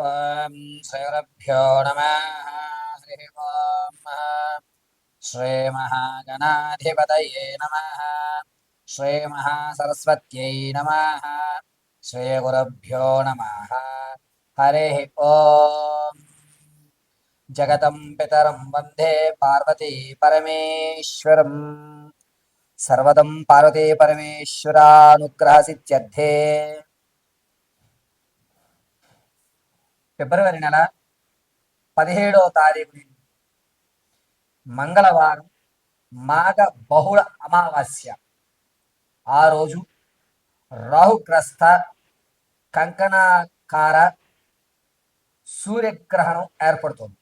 ఓం శ్రీగురుభ్యో నమః. హరి ఓం శ్రీ మహాగణాధిపతయే నమః. శ్రీ మహాసరస్వత్యై నమః. శ్రీ గురుభ్యో నమః. హరి ఓం. జగతం పితరం వందే పార్వతీ పరమేశ్వరం. సర్వదం పార్వతీ పరమేశ్వరానుగ్రహ సిద్ధ్యర్థే. ఫిబ్రవరి నెల 17వ తారీఖు మంగళవారం, మాఘ బహుళ అమావాస్య. ఆ రోజు రాహుగ్రస్త కంకణాకార సూర్యగ్రహణం ఏర్పడుతుంది.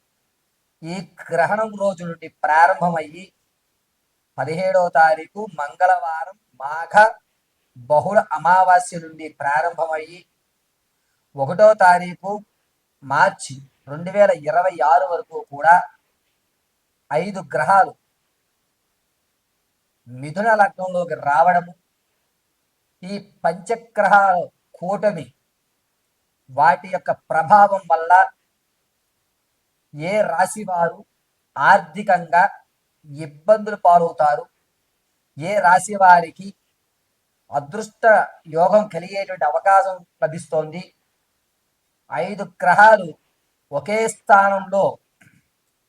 ఈ గ్రహణం రోజు నుండి ప్రారంభమయ్యి 17వ తారీఖు మంగళవారం మాఘ బహుళ అమావాస్య నుండి ప్రారంభమయ్యి 1వ తారీఖు మార్చి 2026 వరకు కూడా 5 గ్రహాలు మిథున లగ్నంలోకి రావడము, ఈ పంచగ్రహాల కూటమి వాటి యొక్క ప్రభావం వల్ల ఏ రాశి వారు ఆర్థికంగా ఇబ్బందులు పాలవుతారు, ఏ రాశి వారికి అదృష్ట యోగం కలిగేటువంటి అవకాశం లభిస్తోంది, 5 గ్రహాలు ఒకే స్థానంలో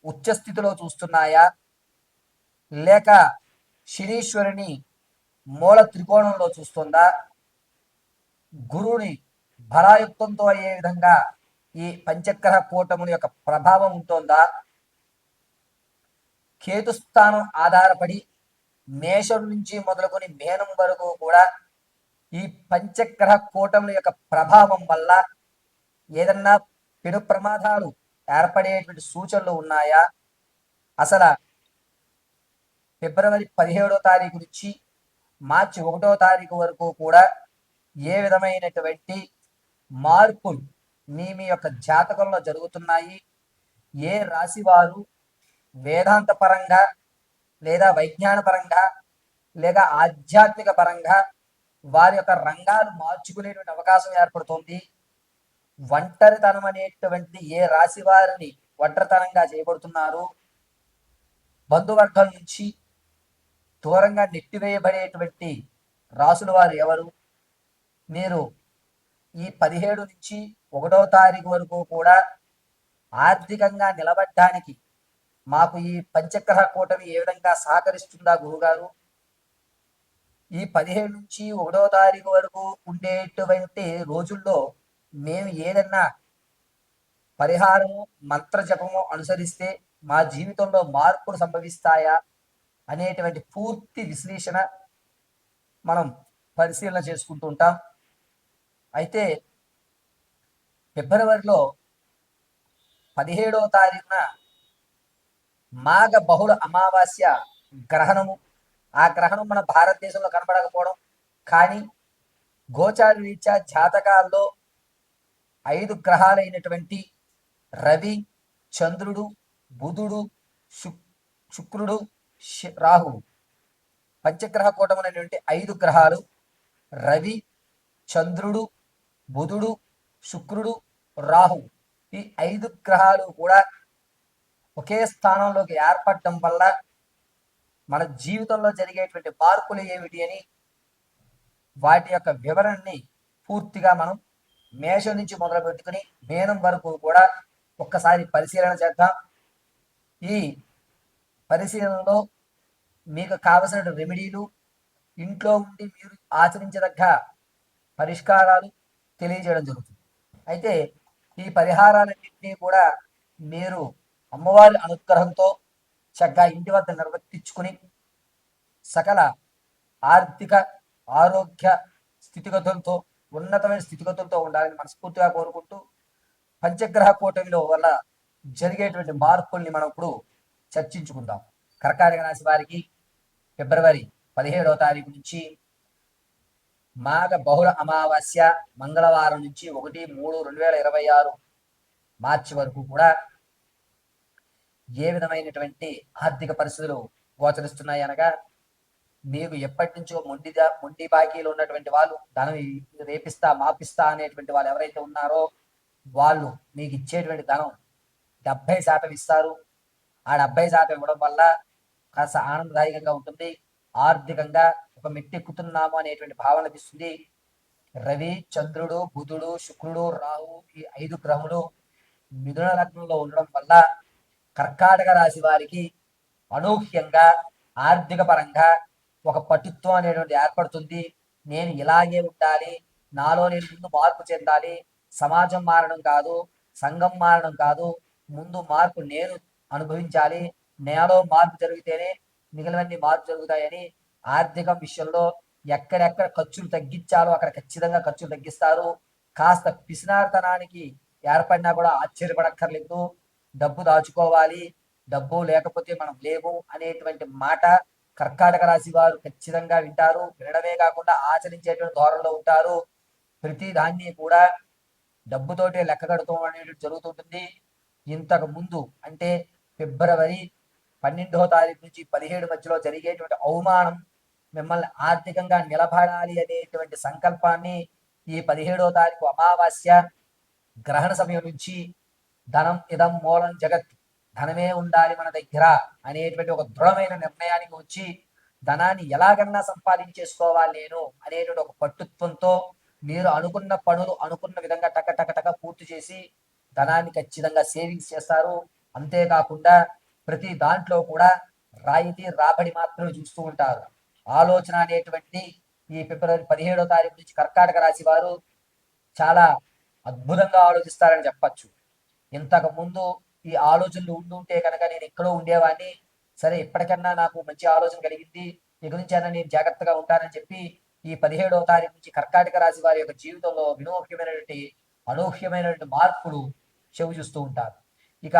ఉచ్చస్థితిలో చూస్తున్నాయా, లేక శనీశ్వరుని మూల త్రికోణంలో చూస్తుందా, గురువుని బలాయుక్తంతో అయ్యే విధంగా ఈ పంచగ్రహ కూటముల యొక్క ప్రభావం ఉంటుందా, కేతుస్థానం ఆధారపడి మేషం నుంచి మొదలుకొని మేనం వరకు కూడా ఈ పంచగ్రహ కూటముల యొక్క ప్రభావం వల్ల ఏదన్నా పెను ప్రమాదాలు ఏర్పడేటువంటి సూచనలు ఉన్నాయా, అసలు ఫిబ్రవరి 17వ తారీఖు నుంచి మార్చి 1వ తారీఖు వరకు కూడా ఏ విధమైనటువంటి మార్పులు మీ యొక్క జాతకంలో జరుగుతున్నాయి, ఏ రాశి వారు వేదాంత పరంగా లేదా వైజ్ఞాన పరంగా లేక ఆధ్యాత్మిక పరంగా వారి యొక్క రంగాలు మార్చుకునేటువంటి అవకాశం ఏర్పడుతుంది, ఒంటరితనం అనేటువంటిది ఏ రాశి వారిని ఒంటరితనంగా చేయబడుతున్నారు, బంధువర్గం నుంచి దూరంగా నెట్టివేయబడేటువంటి రాసుల వారు ఎవరు, మీరు ఈ 17 నుంచి 1వ తారీఖు వరకు కూడా ఆర్థికంగా నిలబడడానికి మాకు ఈ పంచగ్రహ కూటమి ఏ విధంగా సహకరిస్తుందా గురుగారు, ఈ 17 నుంచి 1వ తారీఖు వరకు ఉండేటువంటి రోజుల్లో మేము ఏదన్నా పరిహారము మంత్ర జపము అనుసరిస్తే మా జీవితంలో మార్పులు సంభవిస్తాయా అనేటువంటి పూర్తి విశ్లేషణ మనం పరిశీలన చేసుకుంటూ ఉంటాం. అయితే ఫిబ్రవరిలో 17వ తారీఖున మాఘ బహుళ అమావాస్య గ్రహణము. ఆ గ్రహణం మన భారతదేశంలో కనబడకపోవడం, కానీ గోచార రీత్యా జాతకాల్లో 5 గ్రహాలైనటువంటి రవి, చంద్రుడు, బుధుడు, శుక్రుడు, రాహువు, పంచగ్రహ కూటమైనటువంటి 5 గ్రహాలు రవి, చంద్రుడు, బుధుడు, శుక్రుడు, రాహువు, ఈ 5 గ్రహాలు కూడా ఒకే స్థానంలోకి ఏర్పడటం వల్ల మన జీవితంలో జరిగేటువంటి మార్పులు ఏమిటి అని వాటి యొక్క వివరణని పూర్తిగా మనం మేషం నుంచి మొదలు పెట్టుకుని మేనం వరకు కూడా ఒక్కసారి పరిశీలన చేద్దాం. ఈ పరిశీలనలో మీకు కావలసిన రెమెడీలు, ఇంట్లో ఉండి మీరు ఆచరించదగ్గ పరిష్కారాలు తెలియజేయడం జరుగుతుంది. అయితే ఈ పరిహారాలన్నింటినీ కూడా మీరు అమ్మవారి అనుగ్రహంతో చక్కగా ఇంటి వద్ద నిర్వర్తించుకుని సకల ఆర్థిక ఆరోగ్య స్థితిగతులతో ఉన్నతమైన స్థితిగతులతో ఉండాలని మనస్ఫూర్తిగా కోరుకుంటూ పంచగ్రహ కూటమిలో వల్ల జరిగేటువంటి మార్పుల్ని మనం ఇప్పుడు చర్చించుకుందాం. కర్కాటక రాశి వారికి ఫిబ్రవరి 17వ తారీఖు నుంచి మాఘ బహుళ అమావాస్య మంగళవారం నుంచి 1-3-2026 మార్చి వరకు కూడా ఏ విధమైనటువంటి ఆర్థిక పరిస్థితులు గోచరిస్తున్నాయి అనగా, మీకు ఎప్పటి నుంచో మొండి బాకీలు ఉన్నటువంటి వాళ్ళు, ధనం రేపిస్తా మాపిస్తా అనేటువంటి వాళ్ళు ఎవరైతే ఉన్నారో వాళ్ళు మీకు ఇచ్చేటువంటి ధనం 70% ఇస్తారు. ఆ 70% ఇవ్వడం వల్ల కాస్త ఆనందదాయకంగా ఉంటుంది. ఆర్థికంగా ఒక మెట్టెక్కుతున్నాము అనేటువంటి భావన లభిస్తుంది. రవి, చంద్రుడు, బుధుడు, శుక్రుడు, రాహు ఈ 5 గ్రహములు మిథున లగ్నంలో ఉండడం వల్ల కర్కాటక రాశి వారికి అనూహ్యంగా ఆర్థిక పరంగా ఒక పటుత్వం అనేటువంటి ఏర్పడుతుంది. నేను ఇలాగే ఉండాలి, నాలో నేను ముందు మార్పు చెందాలి, సమాజం మారడం కాదు, సంఘం మారడం కాదు, ముందు మార్పు నేను అనుభవించాలి, నేలో మార్పు జరిగితేనే మిగిలినవన్నీ మార్పు జరుగుతాయని ఆర్థిక విషయంలో ఎక్కడెక్కడ ఖర్చులు తగ్గించాలో అక్కడ ఖచ్చితంగా ఖర్చులు తగ్గిస్తారు. కాస్త పిసినారితనానికి ఏర్పడినా కూడా ఆశ్చర్యపడక్కర్లేదు. డబ్బు దాచుకోవాలి, డబ్బు లేకపోతే మనం లేవు అనేటువంటి మాట కర్కాటక రాశి వారు ఖచ్చితంగా వింటారు. వినడమే కాకుండా ఆచరించేటువంటి ధోరణిలో ఉంటారు. ప్రతి దాన్ని కూడా డబ్బుతోటే లెక్క కడుతూ అనేది జరుగుతుంటుంది. ఇంతకు ముందు అంటే ఫిబ్రవరి 12వ తారీఖు నుంచి 17 మధ్యలో జరిగేటువంటి అవమానం మిమ్మల్ని ఆర్థికంగా నిలబడాలి అనేటువంటి సంకల్పాన్ని ఈ 17వ తారీఖు అమావాస్య గ్రహణ సమయం నుంచి ధనం ఇదం మూలం జగత్, ధనమే ఉండాలి మన దగ్గర అనేటువంటి ఒక దృఢమైన నిర్ణయానికి వచ్చి ధనాన్ని ఎలాగన్నా సంపాదించేసుకోవాలి నేను అనేటువంటి ఒక పట్టుత్వంతో మీరు అనుకున్న పనులు అనుకున్న విధంగా టక టక టక పూర్తి చేసి ధనాన్ని ఖచ్చితంగా సేవింగ్స్ చేస్తారు. అంతేకాకుండా ప్రతి దాంట్లో కూడా రాయితీ రాబడి మాత్రమే చూస్తూ ఉంటారు. ఆలోచన అనేటువంటి ఈ ఫిబ్రవరి 17వ తారీఖు నుంచి కర్కాటక రాశి వారు చాలా అద్భుతంగా ఆలోచిస్తారని చెప్పచ్చు. ఇంతకు ముందు ఈ ఆలోచనలు ఉండుంటే కనుక నేను ఎక్కడో ఉండేవాడిని, సరే ఇప్పటికన్నా నాకు మంచి ఆలోచన కలిగింది, ఇక నుంచి అయినా నేను జాగ్రత్తగా ఉంటానని చెప్పి ఈ 17వ తారీఖు నుంచి కర్కాటక రాశి వారి యొక్క జీవితంలో వినూహ్యమైనటువంటి అనూహ్యమైనటువంటి మార్పులు చెవి చూస్తూ ఉంటారు. ఇక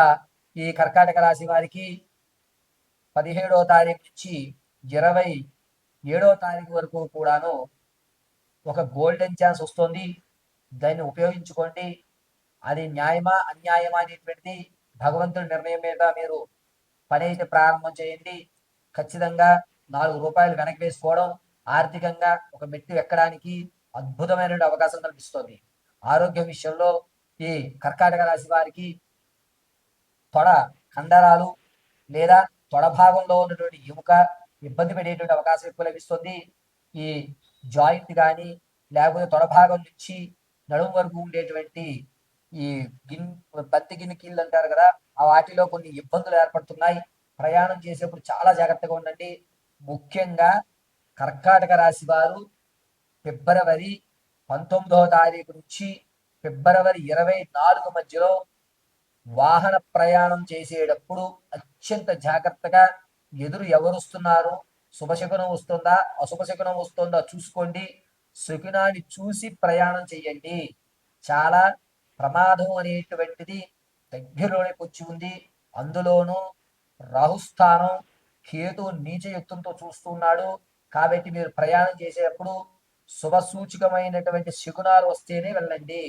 ఈ కర్కాటక రాశి వారికి 17వ తారీఖు నుంచి 27వ తారీఖు వరకు కూడాను ఒక గోల్డెన్ ఛాన్స్ వస్తుంది. దాన్ని ఉపయోగించుకోండి. అది న్యాయమా అన్యాయమా అనేటువంటిది భగవంతుడి నిర్ణయం మీద మీరు పని అయితే ప్రారంభం చేయండి. ఖచ్చితంగా 4 రూపాయలు వెనక్కి వేసుకోవడం ఆర్థికంగా ఒక మెట్టు ఎక్కడానికి అద్భుతమైన అవకాశం కల్పిస్తుంది. ఆరోగ్య విషయంలో ఈ కర్కాటక రాశి వారికి తొడ కండరాలు లేదా తొడ భాగంలో ఉన్నటువంటి ఎముక ఇబ్బంది పడేటువంటి అవకాశం ఎక్కువ లభిస్తుంది. ఈ జాయింట్ కానీ లేకపోతే తొడ భాగం నుంచి నడుము వరకు ఉండేటువంటి ఈ బంతి గిన్నె కీళ్ళు అంటారు కదా, ఆ వాటిలో కొన్ని ఇబ్బందులు ఏర్పడుతున్నాయి. ప్రయాణం చేసేప్పుడు చాలా జాగ్రత్తగా ఉండండి. ముఖ్యంగా కర్కాటక రాశి వారు ఫిబ్రవరి 19వ తారీఖు నుంచి ఫిబ్రవరి 24 మధ్యలో వాహన ప్రయాణం చేసేటప్పుడు అత్యంత జాగ్రత్తగా ఎదురు ఎవరు వస్తున్నారు, శుభశకునం వస్తుందా అశుభశకునం వస్తుందా చూసుకోండి. శకునాన్ని చూసి ప్రయాణం చేయండి. చాలా ప్రమాదం అనేటువంటిది దగ్గరలోకి వచ్చి ఉంది. అందులోనూ రాహుస్థానం కేతు నీచయుక్తంతో చూస్తున్నాడు. కాబట్టి మీరు ప్రయాణం చేసేటప్పుడు శుభ సూచకమైనటువంటి శకునాలు వస్తేనే వెళ్ళండి.